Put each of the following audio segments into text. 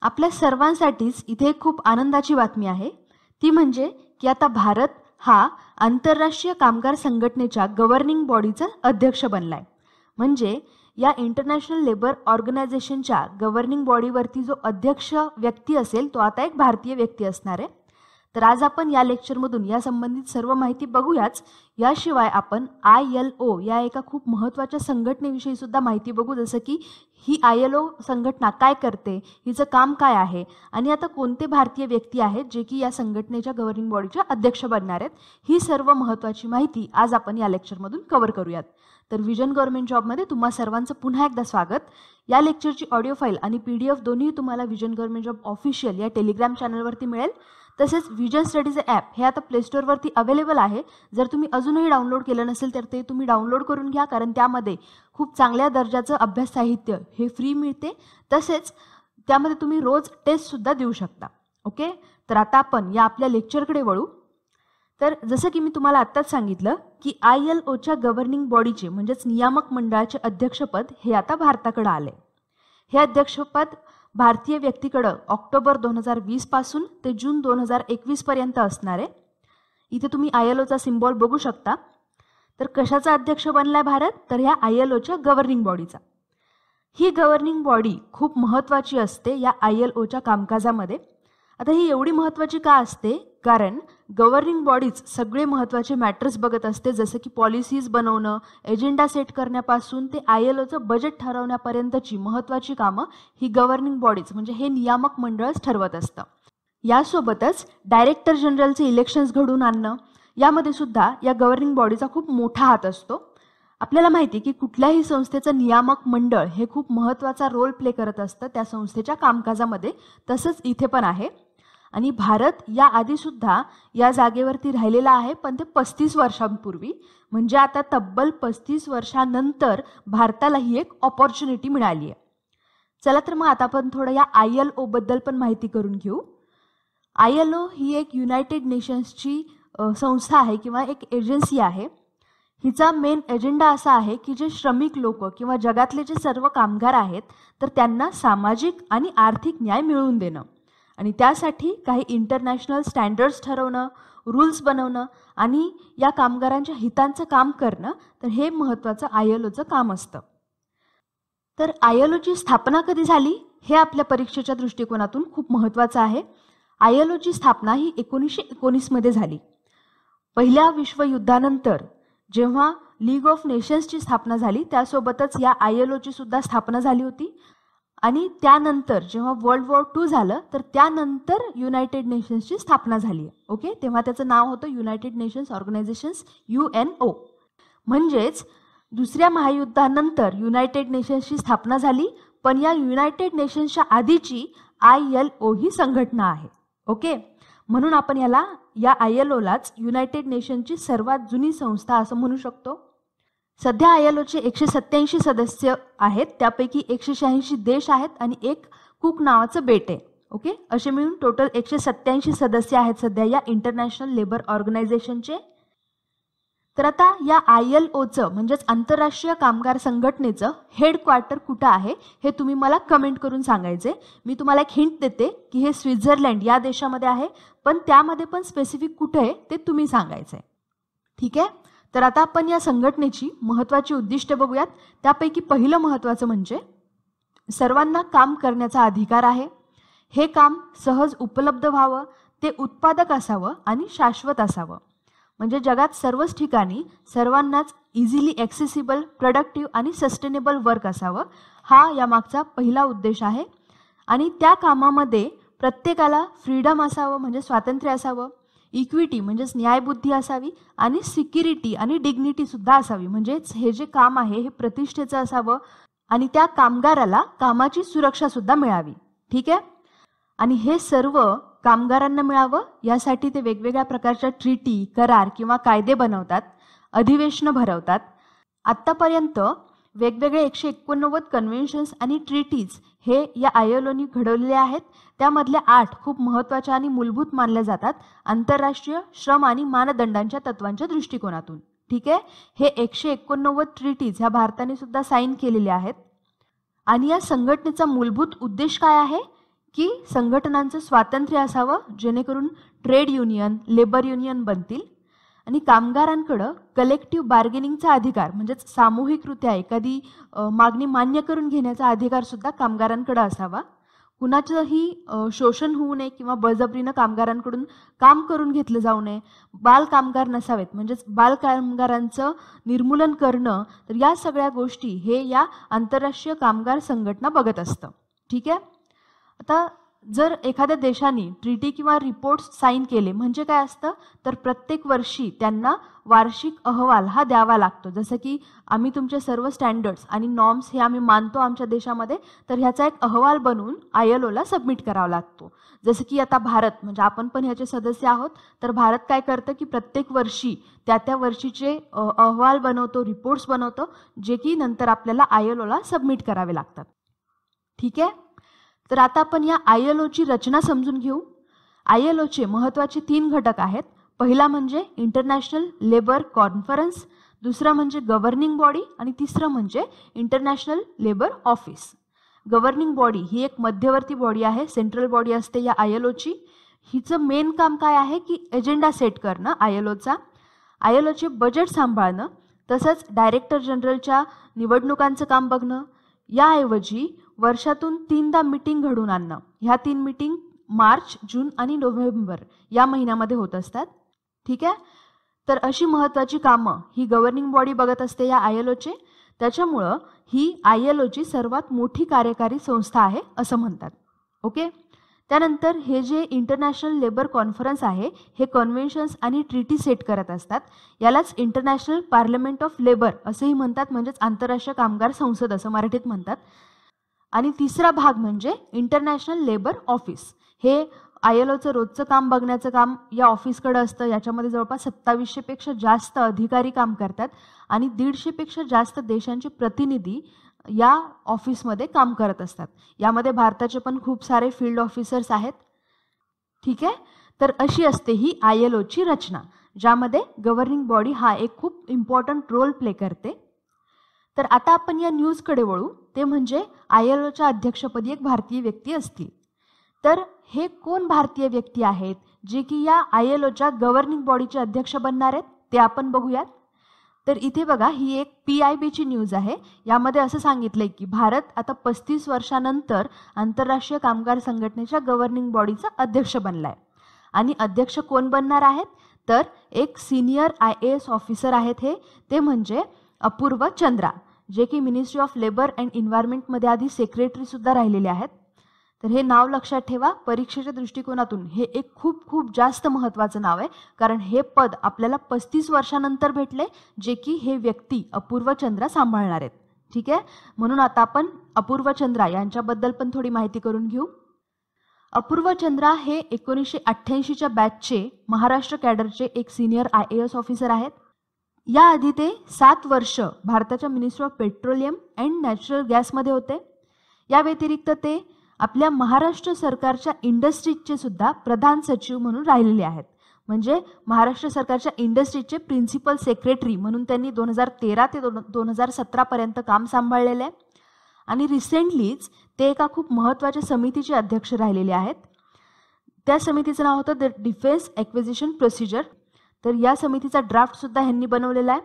आपल्या सर्वांसाठीच इथे एक खूप आनंदाची बातमी आहे, ती म्हणजे की आता भारत हा आंतरराष्ट्रीय कामगार संघटनेच्या गव्हर्निंग बॉडीचा अध्यक्ष बनलाय. म्हणजे या इंटरनॅशनल लेबर ऑर्गनायझेशनच्या गव्हर्निंग बॉडीवरती जो अध्यक्ष व्यक्ती असेल तो आता एक भारतीय व्यक्ती असणार आहे. तर आज आपण या लेक्चरमधून या संबंधित सर्व माहिती बघूयाच. याशिवाय आपण ILO या एका खूप महत्त्वाच्या संघटनेविषयी सुद्धा माहिती बघू, जसं की ही ILO संघटना काय करते, हिचं काम काय आहे आणि आता कोणते भारतीय व्यक्ती आहेत जे की या संघटनेच्या गव्हर्निंग बॉडीचे अध्यक्ष बनणार आहेत. ही सर्व महत्त्वाची माहिती आज आपण या लेक्चरमधून कव्हर करूयात. तर विजन गव्हर्नमेंट जॉबमध्ये तुम्हा सर्वांचं पुन्हा एकदा स्वागत. या लेक्चरची ऑडिओ फाईल आणि PDF दोन्ही तुम्हाला विजन गव्हर्नमेंट जॉब ऑफिशियल या टेलिग्राम चॅनलवरती मिळेल. तसेच विजन स्टडीचं ॲप हे आता प्ले स्टोअरवरती अवेलेबल आहे. जर तुम्ही अजूनही डाउनलोड केलं नसेल तर ते तुम्ही डाउनलोड करून घ्या, कारण त्यामध्ये खूप चांगल्या दर्जाचं अभ्यास साहित्य हे फ्री मिळते. तसेच त्यामध्ये तुम्ही रोज टेस्टसुद्धा देऊ शकता. ओके, तर आता आपण या आपल्या लेक्चरकडे वळू. तर जसं की मी तुम्हाला आत्ताच सांगितलं की ILOच्या गव्हर्निंग बॉडीचे म्हणजेच नियामक मंडळाचे अध्यक्षपद हे आता भारताकडे आले. हे अध्यक्षपद भारतीय व्यक्तीकडं ऑक्टोबर 2020 पासून ते जून 2021 पर्यंत असणार आहे. इथे तुम्ही ILOचा सिम्बॉल बघू शकता. तर कशाचा अध्यक्ष बनलाय भारत? तर ह्या ILOच्या गव्हर्निंग बॉडीचा. ही गव्हर्निंग बॉडी खूप महत्त्वाची असते या ILOच्या कामकाजामध्ये. आता ही एवढी महत्त्वाची का असते? कारण गव्हर्निंग बॉडीज सगळे महत्त्वाचे मॅटर्स बघत असते, जसं की पॉलिसीज बनवणं, एजेंडा सेट करण्यापासून ते ILOचं बजेट ठरवण्यापर्यंतची महत्त्वाची कामं ही गव्हर्निंग बॉडीज म्हणजे हे नियामक मंडळच ठरवत असतं. यासोबतच डायरेक्टर जनरलचे इलेक्शन्स घडवून आणणं यामध्ये सुद्धा या गव्हर्निंग बॉडीचा खूप मोठा हात असतो. आपल्याला माहिती आहे की कुठल्याही संस्थेचं नियामक मंडळ हे खूप महत्त्वाचा रोल प्ले करत असतं त्या संस्थेच्या कामकाजामध्ये. तसंच इथे पण आहे. आणि भारत या आधीसुद्धा या जागेवरती राहिलेला आहे, पण ते 35 वर्षांपूर्वी. म्हणजे आता तब्बल 35 वर्षानंतर भारताला ही एक ऑपॉर्च्युनिटी मिळाली आहे. चला तर मग आता आपण थोडं या ILO बद्दल पण माहिती करून घेऊ. ILO ही एक युनायटेड नेशन्सची संस्था आहे किंवा एक एजन्सी आहे. हिचा मेन एजेंडा असा आहे की जे श्रमिक लोक किंवा जगातले जे सर्व कामगार आहेत तर त्यांना सामाजिक आणि आर्थिक न्याय मिळवून देणं आणि त्यासाठी काही इंटरनॅशनल स्टँडर्ड्स ठरवणं, रूल्स बनवणं आणि या कामगारांच्या हितांचं काम करणं, तर हे महत्त्वाचं ILOचं काम असतं. तर ILOची स्थापना कधी झाली हे आपल्या परीक्षेच्या दृष्टिकोनातून खूप महत्त्वाचं आहे. ILOची स्थापना ही 1919 मध्ये झाली. पहिल्या विश्वयुद्धानंतर जेव्हा लीग ऑफ नेशन्सची स्थापना झाली त्यासोबतच या ILOची सुद्धा स्थापना झाली होती. आणि त्यानंतर जेव्हा वर्ल्ड वॉर II झालं तर त्यानंतर युनायटेड नेशन्सची स्थापना झाली. ओके, तेव्हा त्याचं नाव होतं युनायटेड नेशन्स ऑर्गनायझेशन्स UNO. म्हणजेच दुसऱ्या महायुद्धानंतर युनायटेड नेशन्सची स्थापना झाली, पण या युनायटेड नेशन्सच्या आधीची ILO ही संघटना आहे. ओके, म्हणून आपण या ILOलाच युनायटेड नेशन्सची सर्वात जुनी संस्था असं म्हणू शकतो. सध्या ILOचे 187 सदस्य आहेत, त्यापैकी 186 देश आहेत आणि एक कुक नावाचं बेट आहे. ओके, असे मिळून टोटल 187 सदस्य आहेत सध्या या इंटरनॅशनल लेबर ऑर्गनायझेशनचे. तर आता या ILOचं म्हणजेच आंतरराष्ट्रीय कामगार संघटनेचं हेडक्वार्टर कुठं आहे हे तुम्ही मला कमेंट करून सांगायचे. मी तुम्हाला एक हिंट देते की हे स्वित्झर्लंड या देशामध्ये आहे, पण त्यामध्ये पण स्पेसिफिक कुठे आहे ते तुम्ही सांगायचं आहे. ठीक आहे, तर आता आपण या संघटनेची महत्त्वाची उद्दिष्टे बघूयात. त्यापैकी पहिलं महत्त्वाचं म्हणजे सर्वांना काम करण्याचा अधिकार आहे. हे काम सहज उपलब्ध व्हावं, ते उत्पादक असावं आणि शाश्वत असावं. म्हणजे जगात सर्वच ठिकाणी सर्वांनाच इझिली ॲक्सेसिबल, प्रोडक्टिव्ह आणि सस्टेनेबल वर्क असावं, हा यामागचा पहिला उद्देश आहे. आणि त्या कामामध्ये प्रत्येकाला फ्रीडम असावं म्हणजे स्वातंत्र्य असावं, इक्विटी म्हणजेच न्यायबुद्धी असावी आणि सिक्युरिटी आणि डिग्निटीसुद्धा असावी. म्हणजेच हे जे काम आहे हे प्रतिष्ठेचं असावं आणि त्या कामगाराला कामाची सुरक्षासुद्धा मिळावी. ठीक आहे, आणि हे सर्व कामगारांना मिळावं यासाठी ते वेगवेगळ्या प्रकारच्या ट्रीटी, करार किंवा कायदे बनवतात, अधिवेशनं भरवतात. आत्तापर्यंत वेगवेगळे 189 कन्व्हेन्शन्स आणि ट्रीटीज हे या ILOनी घडवलेले आहेत. त्यामधल्या 8 खूप महत्त्वाच्या आणि मूलभूत मानल्या जातात आंतरराष्ट्रीय श्रम आणि मानदंडांच्या तत्वांच्या दृष्टिकोनातून. ठीक आहे, हे 189 ट्रीटीज ह्या भारताने सुद्धा साईन केलेल्या आहेत. आणि या संघटनेचा मूलभूत उद्देश काय आहे की संघटनांचं स्वातंत्र्य असावं जेणेकरून ट्रेड युनियन, लेबर युनियन बनतील आणि कामगारांकडं कलेक्टिव्ह बार्गेनिंगचा अधिकार म्हणजेच सामूहिकरित्या एखादी मागणी मान्य करून घेण्याचा अधिकार सुद्धा कामगारांकडे असावा. कुणाचंही शोषण होऊ नये किंवा बळजबरीनं कामगारांकडून काम करून घेतलं जाऊ नये, बाल कामगार नसावेत म्हणजेच बाल कामगारांचं निर्मूलन करणं, तर या सगळ्या गोष्टी हे या आंतरराष्ट्रीय कामगार संघटना बघत असतं. ठीक आहे. आता जर एखाद्या देशाने ट्रीटी किंवा रिपोर्ट्स साईन केले म्हणजे काय असतं, तर प्रत्येक वर्षी त्यांना वार्षिक अहवाल हा द्यावा लागतो. जसं की आम्ही तुमचे सर्व स्टँडर्ड्स आणि नॉर्म्स हे आम्ही मानतो आमच्या देशामध्ये, तर ह्याचा एक अहवाल बनवून ILOला सबमिट करावा लागतो. जसं की आता भारत म्हणजे आपण पण ह्याचे सदस्य आहोत, तर भारत काय करतं की प्रत्येक वर्षी त्या वर्षीचे अहवाल बनवतो, रिपोर्ट्स बनवतो, जे की नंतर आपल्याला ILOला सबमिट करावे लागतात. ठीक आहे. तर आता आपण या ILOची रचना समजून घेऊ. ILOचे महत्त्वाचे 3 घटक आहेत. पहिला म्हणजे इंटरनॅशनल लेबर कॉन्फरन्स, दुसरा म्हणजे गव्हर्निंग बॉडी आणि तिसरं म्हणजे international labour office. Governing body ही एक मध्यवर्ती बॉडी आहे, सेंट्रल बॉडी असते या ILOची. हिचं मेन काम काय आहे की एजेंडा सेट करणं ILOचा, ILOचे बजेट सांभाळणं, तसंच डायरेक्टर जनरलच्या निवडणुकांचं काम बघणं. याऐवजी वर्षातून 3दा मीटिंग घडवून आणणं. ह्या 3 मीटिंग मार्च, जून आणि नोव्हेंबर या महिन्यामध्ये होत असतात. ठीक आहे. तर अशी महत्त्वाची कामं ही गव्हर्निंग बॉडी बघत असते या ILOचे. त्याच्यामुळं ही ILOची सर्वात मोठी कार्यकारी संस्था आहे असं म्हणतात. ओके. त्यानंतर हे जे इंटरनॅशनल लेबर कॉन्फरन्स आहे हे कन्व्हेन्शन्स आणि ट्रीटी सेट करत असतात. यालाच इंटरनॅशनल पार्लमेंट ऑफ लेबर असंही म्हणतात, म्हणजेच आंतरराष्ट्रीय कामगार संसद असं मराठीत म्हणतात. आणि तिसरा भाग म्हणजे इंटरनॅशनल लेबर ऑफिस. हे ILOचं रोजचं काम बघण्याचं काम या ऑफिसकडे असतं. याच्यामध्ये जवळपास 2700पेक्षा जास्त अधिकारी काम करतात आणि 150पेक्षा जास्त देशांचे प्रतिनिधी या ऑफिसमध्ये काम करत असतात. यामध्ये भारताचे पण खूप सारे फील्ड ऑफिसर्स आहेत. ठीक आहे. तर अशी असते ही ILOची रचना, ज्यामध्ये गव्हर्निंग बॉडी हा एक खूप इम्पॉर्टंट रोल प्ले करते. तर आता आपण या न्यूजकडे वळू. ते म्हणजे ILOच्या अध्यक्षपदी एक भारतीय व्यक्ती असतील. तर हे कोण भारतीय व्यक्ती आहेत जे की या ILOच्या गव्हर्निंग बॉडीचे अध्यक्ष बनणार आहेत ते आपण बघूयात. तर इथे बघा, ही एक PIBची न्यूज आहे. यामध्ये असं सांगितलंय की भारत आता 35 वर्षानंतर आंतरराष्ट्रीय कामगार संघटनेच्या गव्हर्निंग बॉडीचा अध्यक्ष बनलाय. आणि अध्यक्ष कोण बनणार आहेत, तर एक सिनियर IAS ऑफिसर आहेत. ते म्हणजे अपूर्व चंद्रा, जे की मिनिस्ट्री ऑफ लेबर अँड एन्व्हायरमेंटमध्ये आधी सेक्रेटरी सुद्धा राहिलेले आहेत. तर हे नाव लक्षात ठेवा. परीक्षेच्या दृष्टिकोनातून हे एक खूप खूप जास्त महत्त्वाचं नाव आहे, कारण हे पद आपल्याला 35 वर्षानंतर भेटले, जे की हे व्यक्ती अपूर्व चंद्रा सांभाळणार आहेत. ठीक आहे. म्हणून आता आपण अपूर्व चंद्रा यांच्याबद्दल पण थोडी माहिती करून घेऊ. अपूर्व चंद्रा हे 1988च्या बॅचचे महाराष्ट्र कॅडरचे एक सिनियर IAS ऑफिसर आहेत. याआधी ते 7 वर्ष भारताच्या ministry of petroleum and natural गॅसमध्ये होते. या व्यतिरिक्त ते आपल्या महाराष्ट्र सरकारच्या इंडस्ट्रीजचे सुद्धा प्रधान सचिव म्हणून राहिलेले आहेत. म्हणजे महाराष्ट्र सरकारच्या इंडस्ट्रीजचे प्रिन्सिपल सेक्रेटरी म्हणून त्यांनी 2013 ते 2017 पर्यंत काम सांभाळलेले आहे. आणि रिसेंटलीच ते एका खूप महत्त्वाच्या समितीचे अध्यक्ष राहिलेले आहेत. त्या समितीचं नाव होतं द डिफेन्स ॲक्विजिशन प्रोसिजर. तर या समितीचा ड्राफ्ट सुद्धा ह्यांनी बनवलेला आहे.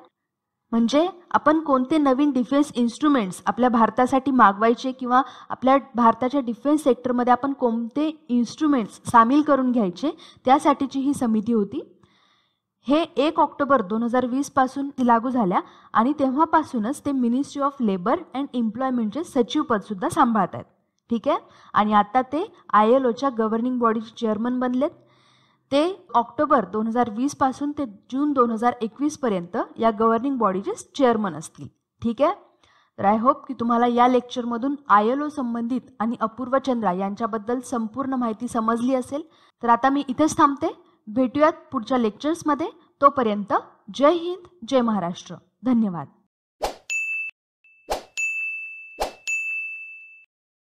म्हणजे आपण कोणते नवीन डिफेन्स इन्स्ट्रुमेंट्स आपल्या भारतासाठी मागवायचे किंवा आपल्या भारताच्या डिफेन्स सेक्टरमध्ये आपण कोणते इन्स्ट्रुमेंट्स सामील करून घ्यायचे त्यासाठीची ही समिती होती. हे 1 ऑक्टोबर 2020 पासून लागू झाल्या आणि तेव्हापासूनच ते मिनिस्ट्री ऑफ लेबर अँड एम्प्लॉयमेंटचे सचिवपद सुद्धा सांभाळत आहेत. ठीक आहे. आणि आता ते ILOच्या गव्हर्निंग बॉडीचे चेअरमन बनलेत. ते ऑक्टोबर 2020 पासून ते जून 2021 पर्यंत या गव्हर्निंग बॉडीचे चेअरमन असतील. ठीक आहे. तर आय होप की तुम्हाला या लेक्चरमधून ILO संबंधित आणि अपूर्व चंद्रा यांच्याबद्दल संपूर्ण माहिती समजली असेल. तर आता मी इथेच थांबते. भेटूयात पुढच्या लेक्चर्समध्ये. तोपर्यंत जय हिंद, जय महाराष्ट्र. धन्यवाद.